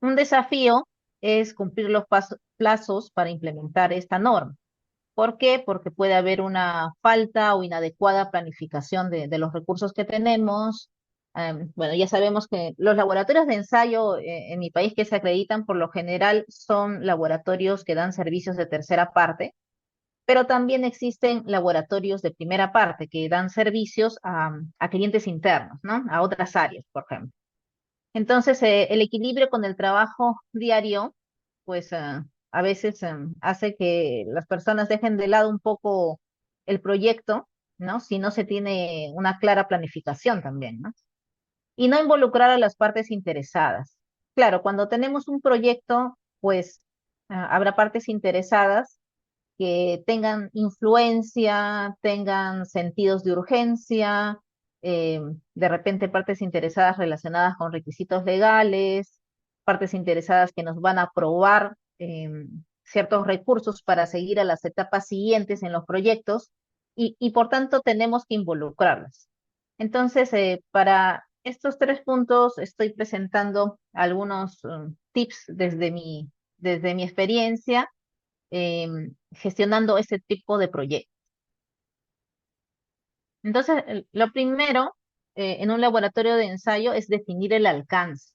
Un desafío es cumplir los plazos para implementar esta norma. ¿Por qué? Porque puede haber una falta o inadecuada planificación de los recursos que tenemos. Bueno, ya sabemos que los laboratorios de ensayo en mi país que se acreditan por lo general son laboratorios que dan servicios de tercera parte, pero también existen laboratorios de primera parte que dan servicios a clientes internos, ¿no? A otras áreas, por ejemplo. Entonces, el equilibrio con el trabajo diario, pues a veces hace que las personas dejen de lado un poco el proyecto, ¿no? Si no se tiene una clara planificación también, ¿no? Y no involucrar a las partes interesadas. Claro, cuando tenemos un proyecto, pues habrá partes interesadas que tengan influencia, tengan sentidos de urgencia, eh, de repente partes interesadas relacionadas con requisitos legales, partes interesadas que nos van a aprobar ciertos recursos para seguir a las etapas siguientes en los proyectos y por tanto tenemos que involucrarlas. Entonces, para estos tres puntos estoy presentando algunos tips desde mi experiencia gestionando ese tipo de proyectos. Entonces, lo primero en un laboratorio de ensayo es definir el alcance,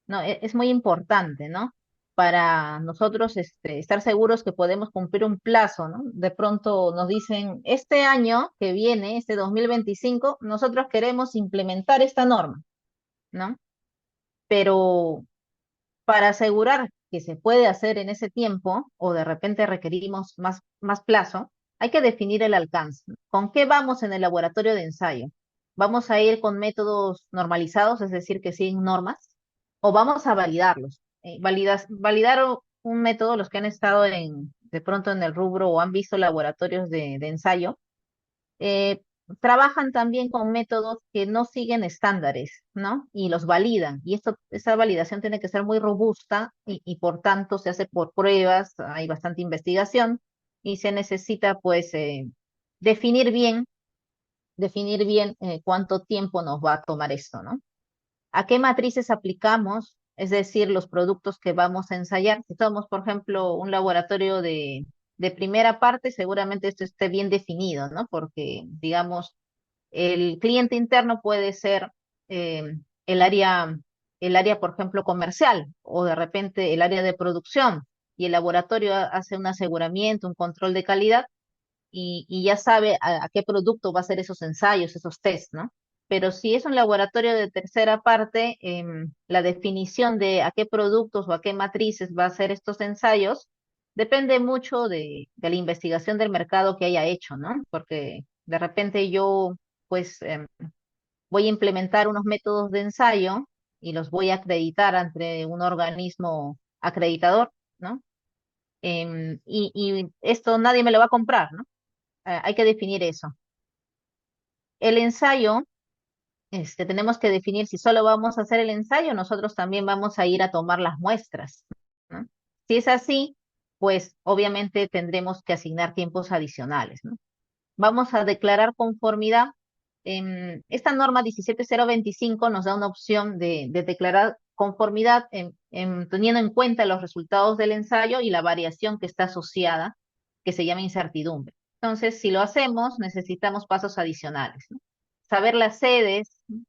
¿no? Es muy importante, ¿no? Para nosotros estar seguros que podemos cumplir un plazo, ¿no? De pronto nos dicen, este año que viene, este 2025, nosotros queremos implementar esta norma, ¿no? Pero para asegurar que se puede hacer en ese tiempo o de repente requerimos más plazo, hay que definir el alcance. ¿Con qué vamos en el laboratorio de ensayo? ¿Vamos a ir con métodos normalizados, es decir, que siguen normas? ¿O vamos a validarlos? Validar un método, los que han estado de pronto en el rubro o han visto laboratorios de ensayo, eh, trabajan también con métodos que no siguen estándares, ¿no? Y los validan. Y esa validación tiene que ser muy robusta y por tanto se hace por pruebas, hay bastante investigación y se necesita pues definir bien, definir bien cuánto tiempo nos va a tomar esto, ¿no? ¿A qué matrices aplicamos? Es decir, los productos que vamos a ensayar. Si somos, por ejemplo, un laboratorio de primera parte, seguramente esto esté bien definido, ¿no? Porque, digamos, el cliente interno puede ser eh, el área, el área, por ejemplo, comercial o de repente el área de producción y el laboratorio hace un aseguramiento, un control de calidad y ya sabe a qué producto va a hacer esos ensayos, esos test, ¿no? Pero si es un laboratorio de tercera parte, la definición de a qué productos o a qué matrices va a hacer estos ensayos depende mucho de la investigación del mercado que haya hecho, ¿no? Porque de repente yo, pues, voy a implementar unos métodos de ensayo y los voy a acreditar ante un organismo acreditador, ¿no? Y esto nadie me lo va a comprar, ¿no? Hay que definir eso. El ensayo, tenemos que definir si solo vamos a hacer el ensayo, nosotros también vamos a ir a tomar las muestras, ¿no? Si es así, pues obviamente tendremos que asignar tiempos adicionales, ¿no? Vamos a declarar conformidad. Esta norma 17025 nos da una opción de declarar conformidad teniendo en cuenta los resultados del ensayo y la variación que está asociada, que se llama incertidumbre. Entonces, si lo hacemos, necesitamos pasos adicionales, ¿no? Saber las sedes, ¿no?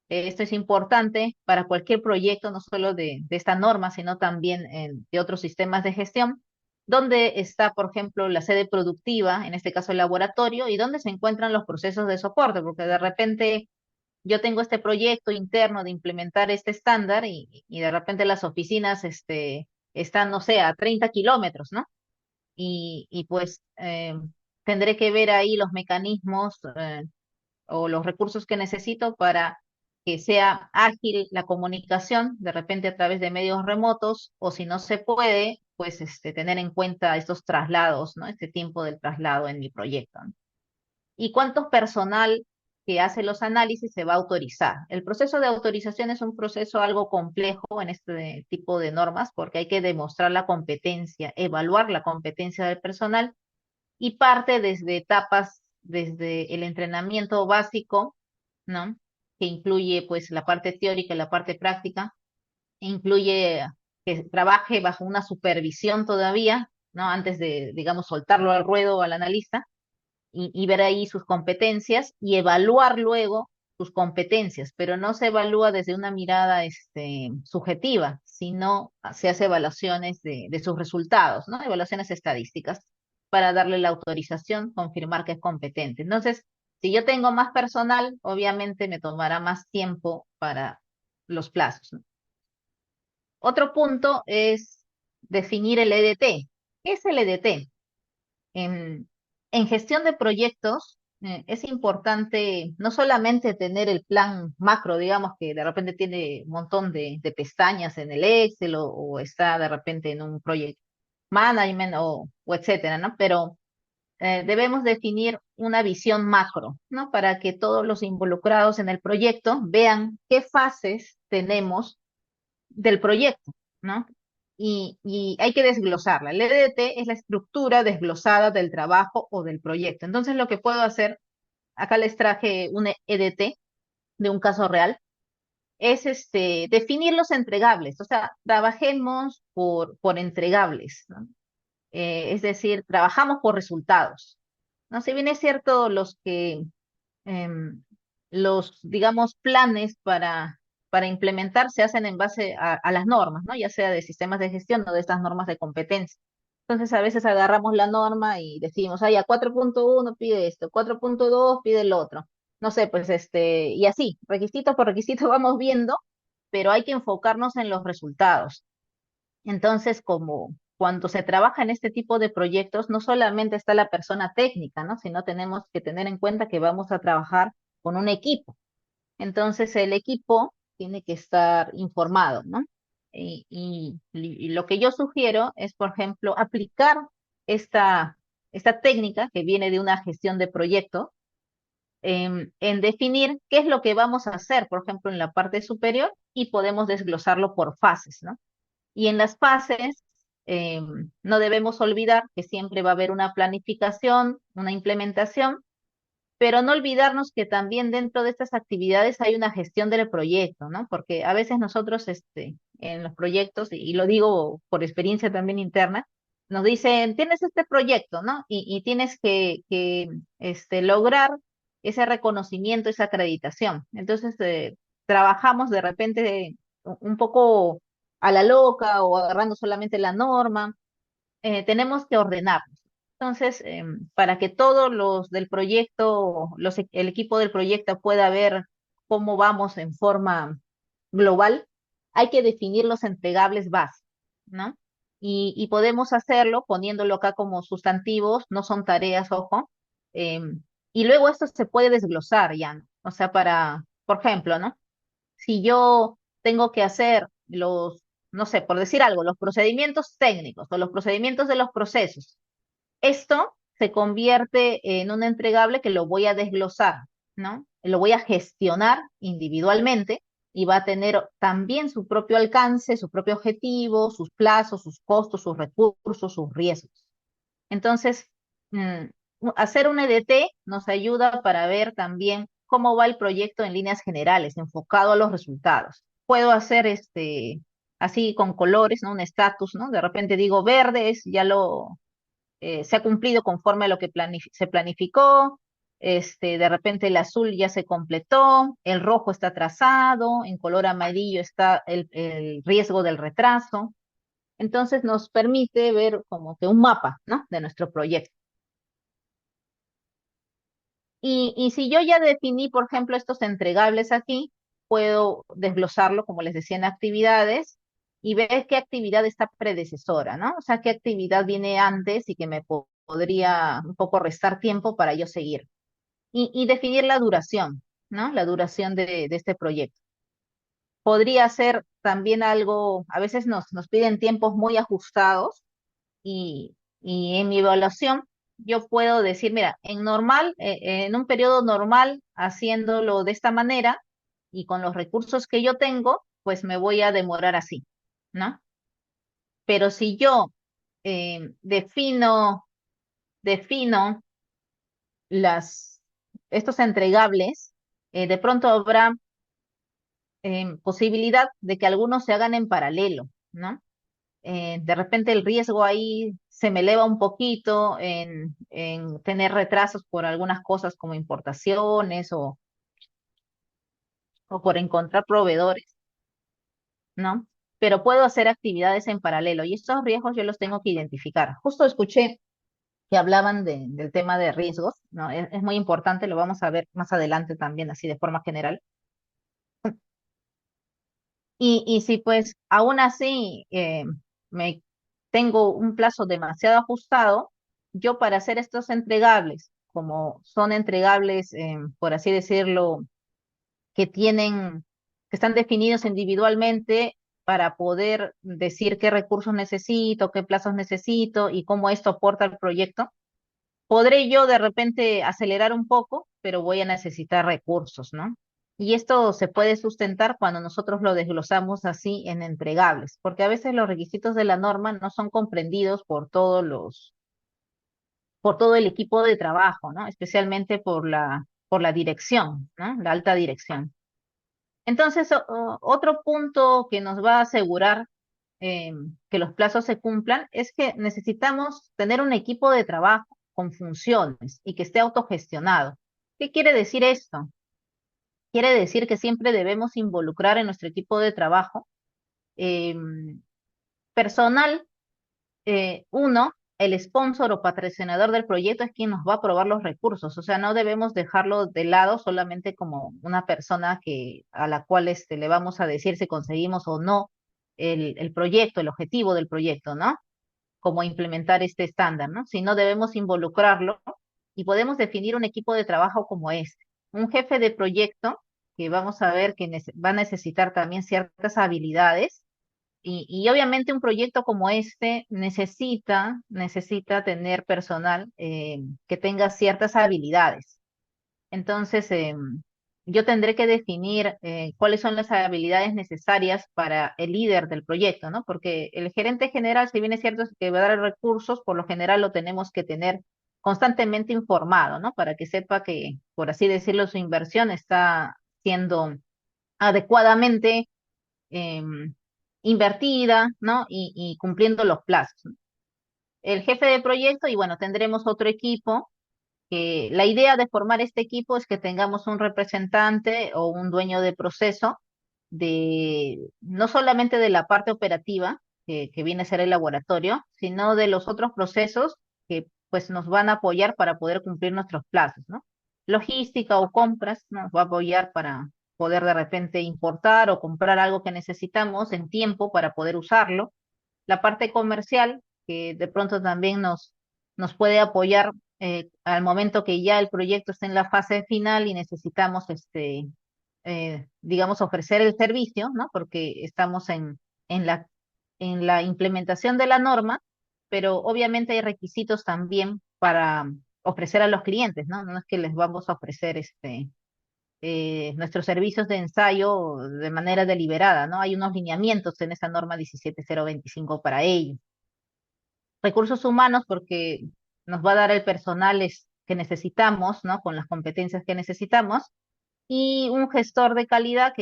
Esto es importante para cualquier proyecto, no solo de esta norma, sino también de otros sistemas de gestión. ¿Dónde está, por ejemplo, la sede productiva, en este caso el laboratorio, y dónde se encuentran los procesos de soporte? Porque de repente yo tengo este proyecto interno de implementar este estándar y de repente las oficinas están, no sé, a 30 kilómetros, ¿no? Y pues tendré que ver ahí los mecanismos o los recursos que necesito para que sea ágil la comunicación, de repente a través de medios remotos, o si no se puede, pues tener en cuenta estos traslados, ¿no? Este tiempo del traslado en mi proyecto, ¿no? ¿Y cuánto personal que hace los análisis se va a autorizar? El proceso de autorización es un proceso algo complejo en este tipo de normas porque hay que demostrar la competencia, evaluar la competencia del personal y parte desde etapas, desde el entrenamiento básico, ¿no? Que incluye pues la parte teórica y la parte práctica, incluye que trabaje bajo una supervisión todavía, ¿no? Antes de, digamos, soltarlo al ruedo al analista y ver ahí sus competencias y evaluar luego sus competencias, pero no se evalúa desde una mirada subjetiva, sino se hace evaluaciones de sus resultados, ¿no? Evaluaciones estadísticas para darle la autorización, confirmar que es competente. Entonces, si yo tengo más personal, obviamente me tomará más tiempo para los plazos, ¿no? Otro punto es definir el EDT. ¿Qué es el EDT? En, en gestión de proyectos, es importante no solamente tener el plan macro, digamos que de repente tiene un montón de pestañas en el Excel o está de repente en un project management o etcétera, ¿no? Pero debemos definir una visión macro, ¿no? Para que todos los involucrados en el proyecto vean qué fases tenemos del proyecto, ¿no? Y hay que desglosarla. El EDT es la estructura desglosada del trabajo o del proyecto. Entonces, lo que puedo hacer, acá les traje un EDT de un caso real, es definir los entregables. O sea, trabajemos por entregables, ¿no? Es decir, trabajamos por resultados. No, si bien es cierto, em, los, digamos, planes para implementar se hacen en base a las normas, ¿no? Ya sea de sistemas de gestión o de estas normas de competencia. Entonces, a veces agarramos la norma y decimos, ah, ya 4.1 pide esto, 4.2 pide el otro. No sé, pues y así, requisito por requisito vamos viendo, pero hay que enfocarnos en los resultados. Entonces, como cuando se trabaja en este tipo de proyectos, no solamente está la persona técnica, ¿no? Sino tenemos que tener en cuenta que vamos a trabajar con un equipo. Entonces, el equipo tiene que estar informado, ¿no? Y lo que yo sugiero es, por ejemplo, aplicar esta, esta técnica que viene de una gestión de proyecto en definir qué es lo que vamos a hacer, por ejemplo, en la parte superior y podemos desglosarlo por fases, ¿no? Y en las fases, no debemos olvidar que siempre va a haber una planificación, una implementación, pero no olvidarnos que también dentro de estas actividades hay una gestión del proyecto, ¿no? Porque a veces nosotros, en los proyectos, y lo digo por experiencia también interna, nos dicen, tienes este proyecto, ¿no? Y tienes que lograr ese reconocimiento, esa acreditación. Entonces, trabajamos de repente un poco a la loca o agarrando solamente la norma. Tenemos que ordenarnos. Entonces, para que todos los del proyecto, el equipo del proyecto pueda ver cómo vamos en forma global, hay que definir los entregables básicos, ¿no? Y podemos hacerlo poniéndolo acá como sustantivos, no son tareas, ojo. Y luego esto se puede desglosar ya, ¿no? O sea, por ejemplo, ¿no? Si yo tengo que hacer no sé, por decir algo, los procedimientos técnicos o los procedimientos de los procesos, esto se convierte en un entregable que lo voy a desglosar, ¿no? Lo voy a gestionar individualmente y va a tener también su propio alcance, su propio objetivo, sus plazos, sus costos, sus recursos, sus riesgos. Entonces, mm, hacer un EDT nos ayuda para ver también cómo va el proyecto en líneas generales, enfocado a los resultados. Puedo hacer así con colores, ¿no? Un estatus, ¿no? De repente digo verde es ya se ha cumplido conforme a lo que se planificó. De repente el azul ya se completó, el rojo está trazado, en color amarillo está el riesgo del retraso. Entonces nos permite ver como que un mapa, ¿no? De nuestro proyecto. Y si yo ya definí, por ejemplo, estos entregables aquí, puedo desglosarlo, como les decía, en actividades y ver qué actividad está predecesora, ¿no? O sea, qué actividad viene antes y que me podría un poco restar tiempo para yo seguir. Y definir la duración, ¿no? La duración de este proyecto. Podría ser también algo, a veces nos piden tiempos muy ajustados y en mi evaluación yo puedo decir, mira, en un periodo normal, haciéndolo de esta manera y con los recursos que yo tengo, pues me voy a demorar así, ¿no? Pero si yo defino las, estos entregables, de pronto habrá posibilidad de que algunos se hagan en paralelo, ¿no? de repente el riesgo ahí se me eleva un poquito en tener retrasos por algunas cosas como importaciones o por encontrar proveedores, ¿no? Pero puedo hacer actividades en paralelo y estos riesgos yo los tengo que identificar. Justo escuché que hablaban del tema de riesgos, ¿no? Es muy importante, lo vamos a ver más adelante también, así de forma general. Y si pues aún así me tengo un plazo demasiado ajustado, yo para hacer estos entregables, como son entregables, por así decirlo, que tienen, que están definidos individualmente para poder decir qué recursos necesito, qué plazos necesito y cómo esto aporta al proyecto, podré yo de repente acelerar un poco, pero voy a necesitar recursos, ¿no? Y esto se puede sustentar cuando nosotros lo desglosamos así en entregables, porque a veces los requisitos de la norma no son comprendidos por todo el equipo de trabajo, ¿no? Especialmente por la dirección, ¿no? La alta dirección. Entonces, otro punto que nos va a asegurar que los plazos se cumplan es que necesitamos tener un equipo de trabajo con funciones y que esté autogestionado. ¿Qué quiere decir esto? Quiere decir que siempre debemos involucrar en nuestro equipo de trabajo eh, personal, uno, el sponsor o patrocinador del proyecto es quien nos va a aprobar los recursos, o sea, no debemos dejarlo de lado solamente como una persona a la cual le vamos a decir si conseguimos o no el proyecto, el objetivo del proyecto, ¿no? Como implementar este estándar, ¿no? Sino debemos involucrarlo y podemos definir un equipo de trabajo como este. Un jefe de proyecto que vamos a ver que va a necesitar también ciertas habilidades y obviamente un proyecto como este necesita tener personal que tenga ciertas habilidades. Entonces, yo tendré que definir cuáles son las habilidades necesarias para el líder del proyecto, ¿no? Porque el gerente general, si bien es cierto que va a dar recursos, por lo general lo tenemos que tener constantemente informado, ¿no? Para que sepa que, por así decirlo, su inversión está siendo adecuadamente invertida, ¿no? Y cumpliendo los plazos, ¿no? El jefe de proyecto, y bueno, tendremos otro equipo que la idea de formar este equipo es que tengamos un representante o un dueño de proceso no solamente de la parte operativa, que viene a ser el laboratorio, sino de los otros procesos que pues nos van a apoyar para poder cumplir nuestros plazos, ¿no? Logística o compras nos va a apoyar para poder de repente importar o comprar algo que necesitamos en tiempo para poder usarlo. La parte comercial, que de pronto también nos puede apoyar al momento que ya el proyecto está en la fase final y necesitamos, digamos, ofrecer el servicio, ¿no? Porque estamos en en la implementación de la norma, pero obviamente hay requisitos también para ofrecer a los clientes, ¿no? No es que les vamos a ofrecer nuestros servicios de ensayo de manera deliberada, ¿no? Hay unos lineamientos en esa norma 17025 para ello. Recursos humanos, porque nos va a dar el personal que necesitamos, ¿no? Con las competencias que necesitamos. Y un gestor de calidad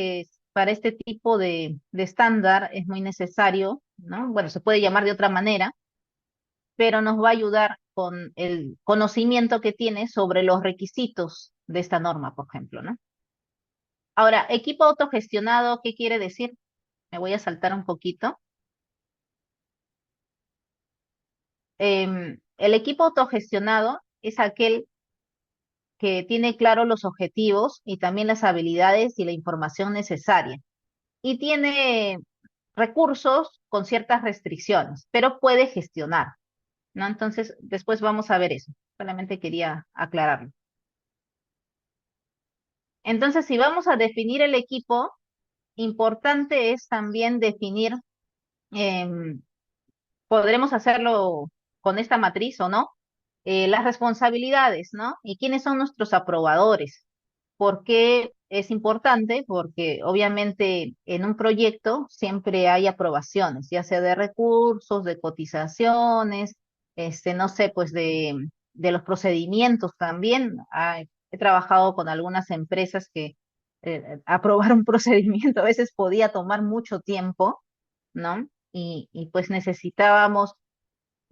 para este tipo de estándar es muy necesario, ¿no? Bueno, se puede llamar de otra manera, pero nos va a ayudar con el conocimiento que tiene sobre los requisitos de esta norma, por ejemplo, ¿no? Ahora, equipo autogestionado, ¿qué quiere decir? Me voy a saltar un poquito. El equipo autogestionado es aquel que tiene claro los objetivos y también las habilidades y la información necesaria. Y tiene recursos con ciertas restricciones, pero puede gestionar, ¿no? Entonces, después vamos a ver eso. Solamente quería aclararlo. Entonces, si vamos a definir el equipo, importante es también definir, em, podremos hacerlo con esta matriz o no, las responsabilidades, ¿no? Y quiénes son nuestros aprobadores. ¿Por qué es importante? Porque obviamente en un proyecto siempre hay aprobaciones, ya sea de recursos, de cotizaciones, no sé, pues de los procedimientos también. He trabajado con algunas empresas que aprobar un procedimiento a veces podía tomar mucho tiempo, ¿no? y pues necesitábamos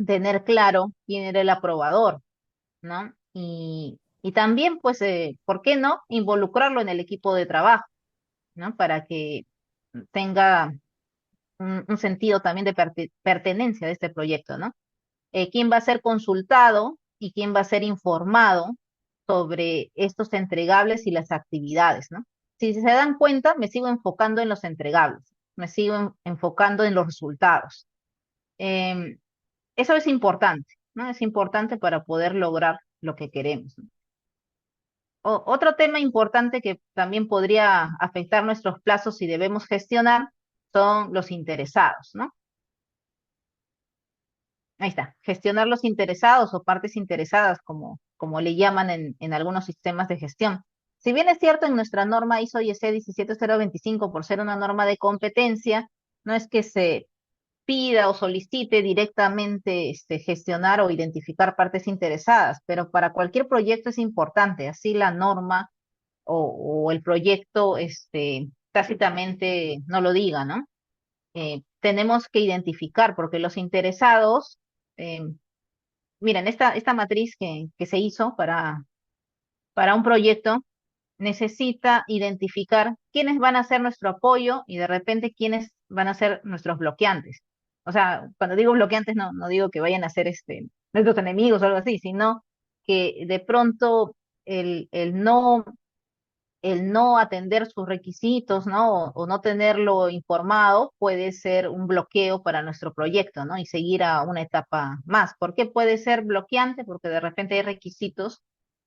tener claro quién era el aprobador, ¿no? Y también, pues, ¿por qué no involucrarlo en el equipo de trabajo, ¿no? Para que tenga un sentido también de pertenencia de este proyecto, ¿no? Quién va a ser consultado y quién va a ser informado sobre estos entregables y las actividades, ¿no? Si se dan cuenta, me sigo enfocando en los entregables, me sigo enfocando en los resultados. Em, Eso es importante, ¿no? Es importante para poder lograr lo que queremos, ¿no? Otro tema importante que también podría afectar nuestros plazos si debemos gestionar son los interesados, ¿no? Ahí está, gestionar los interesados o partes interesadas, como le llaman en algunos sistemas de gestión. Si bien es cierto en nuestra norma ISO/IEC 17025, por ser una norma de competencia, no es que se pida o solicite directamente gestionar o identificar partes interesadas, pero para cualquier proyecto es importante, así la norma o el proyecto tácitamente no lo diga, ¿no? Tenemos que identificar, porque los interesados, eh, miren, esta matriz que se hizo para un proyecto necesita identificar quiénes van a ser nuestro apoyo y de repente quiénes van a ser nuestros bloqueantes. O sea, cuando digo bloqueantes no digo que vayan a ser nuestros enemigos o algo así, sino que de pronto el, el no, el no atender sus requisitos, ¿no? O no tenerlo informado puede ser un bloqueo para nuestro proyecto, ¿no? Y seguir a una etapa más. ¿Por qué puede ser bloqueante? Porque de repente hay requisitos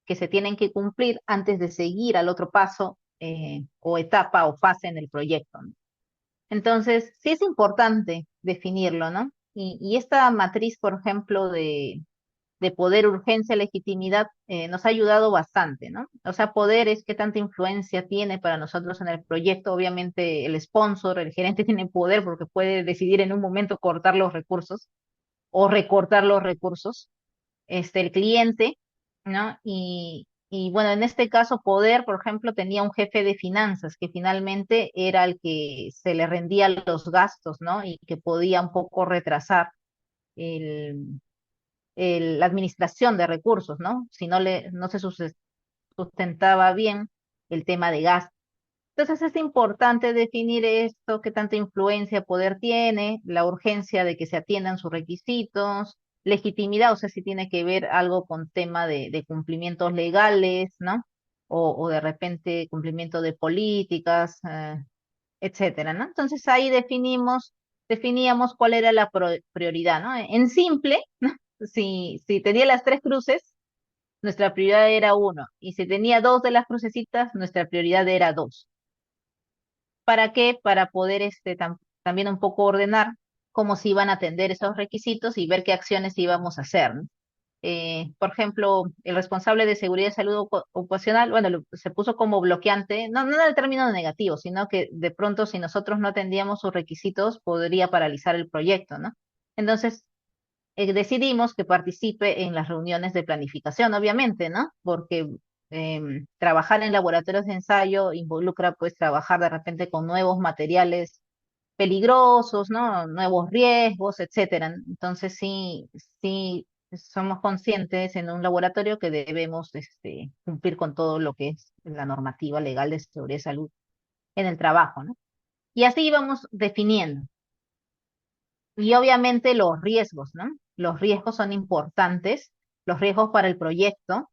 que se tienen que cumplir antes de seguir al otro paso o etapa o fase en el proyecto, ¿no? Entonces, sí es importante definirlo, ¿no? Y esta matriz, por ejemplo, de poder, urgencia, legitimidad, nos ha ayudado bastante, ¿no? O sea, poder es qué tanta influencia tiene para nosotros en el proyecto. Obviamente el sponsor, el gerente tiene poder porque puede decidir en un momento cortar los recursos o recortar los recursos, el cliente, ¿no? Y bueno, en este caso, poder, por ejemplo, tenía un jefe de finanzas que finalmente era el que se le rendía los gastos, ¿no? Y que podía un poco retrasar el, la administración de recursos, ¿no? Si no se sustentaba bien el tema de gasto. Entonces es importante definir esto, qué tanta influencia, poder tiene, la urgencia de que se atiendan sus requisitos, legitimidad, o sea, si tiene que ver algo con tema de cumplimientos legales, ¿no? O de repente cumplimiento de políticas, etcétera, ¿no? Entonces ahí definíamos cuál era la prioridad, ¿no? En simple, si tenía las tres cruces, nuestra prioridad era uno, y si tenía dos de las crucecitas, nuestra prioridad era dos. ¿Para qué? Para poder también un poco ordenar cómo se iban a atender esos requisitos y ver qué acciones íbamos a hacer, ¿no? Por ejemplo, el responsable de seguridad y salud ocupacional, bueno, se puso como bloqueante, no en el término negativo, sino que de pronto si nosotros no atendíamos sus requisitos, podría paralizar el proyecto, ¿no? Entonces, decidimos que participe en las reuniones de planificación, obviamente, ¿no? Porque trabajar en laboratorios de ensayo involucra, pues, trabajar de repente con nuevos materiales peligrosos, ¿no? Nuevos riesgos, etcétera. Entonces, sí somos conscientes en un laboratorio que debemos cumplir con todo lo que es la normativa legal de seguridad y salud en el trabajo, ¿no? Y así íbamos definiendo. Y obviamente los riesgos, ¿no? Los riesgos son importantes, los riesgos para el proyecto,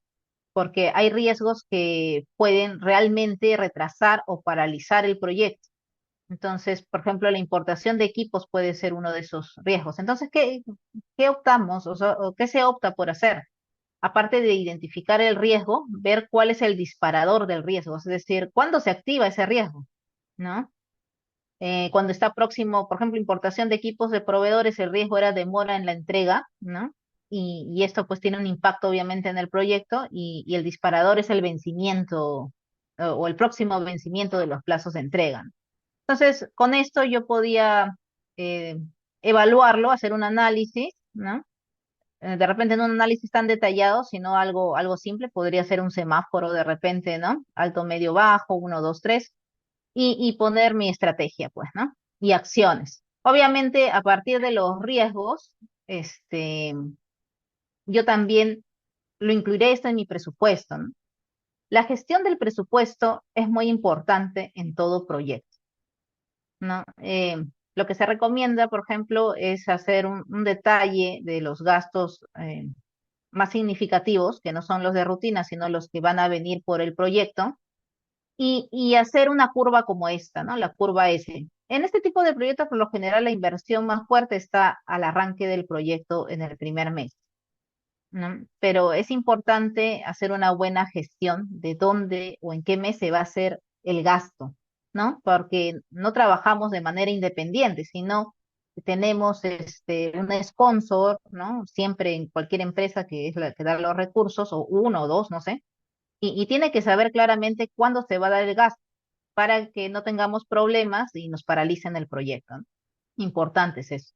porque hay riesgos que pueden realmente retrasar o paralizar el proyecto. Entonces, por ejemplo, la importación de equipos puede ser uno de esos riesgos. Entonces, ¿qué optamos o qué se opta por hacer? Aparte de identificar el riesgo, ver cuál es el disparador del riesgo, es decir, cuándo se activa ese riesgo, ¿no? Cuando está próximo, por ejemplo, importación de equipos de proveedores, el riesgo era demora en la entrega, ¿no? Y esto pues tiene un impacto obviamente en el proyecto y el disparador es el vencimiento o el próximo vencimiento de los plazos de entrega, ¿no? Entonces, con esto yo podía eh, evaluarlo, hacer un análisis, ¿no? De repente no un análisis tan detallado, sino algo simple, podría ser un semáforo de repente, ¿no? Alto, medio, bajo, uno, dos, tres y poner mi estrategia, pues, ¿no? Y acciones. Obviamente, a partir de los riesgos, este, yo también lo incluiré esto en mi presupuesto, ¿no? La gestión del presupuesto es muy importante en todo proyecto, ¿no? Lo que se recomienda, por ejemplo, es hacer un detalle de los gastos más significativos, que no son los de rutina, sino los que van a venir por el proyecto, y hacer una curva como esta, ¿no? La curva S. En este tipo de proyectos, por lo general, la inversión más fuerte está al arranque del proyecto en el primer mes, ¿no? Pero es importante hacer una buena gestión de dónde o en qué mes se va a hacer el gasto, ¿no? Porque no trabajamos de manera independiente, sino que tenemos un sponsor, ¿no? Siempre en cualquier empresa que es la que da los recursos, o uno o dos, no sé, y tiene que saber claramente cuándo se va a dar el gasto para que no tengamos problemas y nos paralicen el proyecto, ¿no? Importante es eso.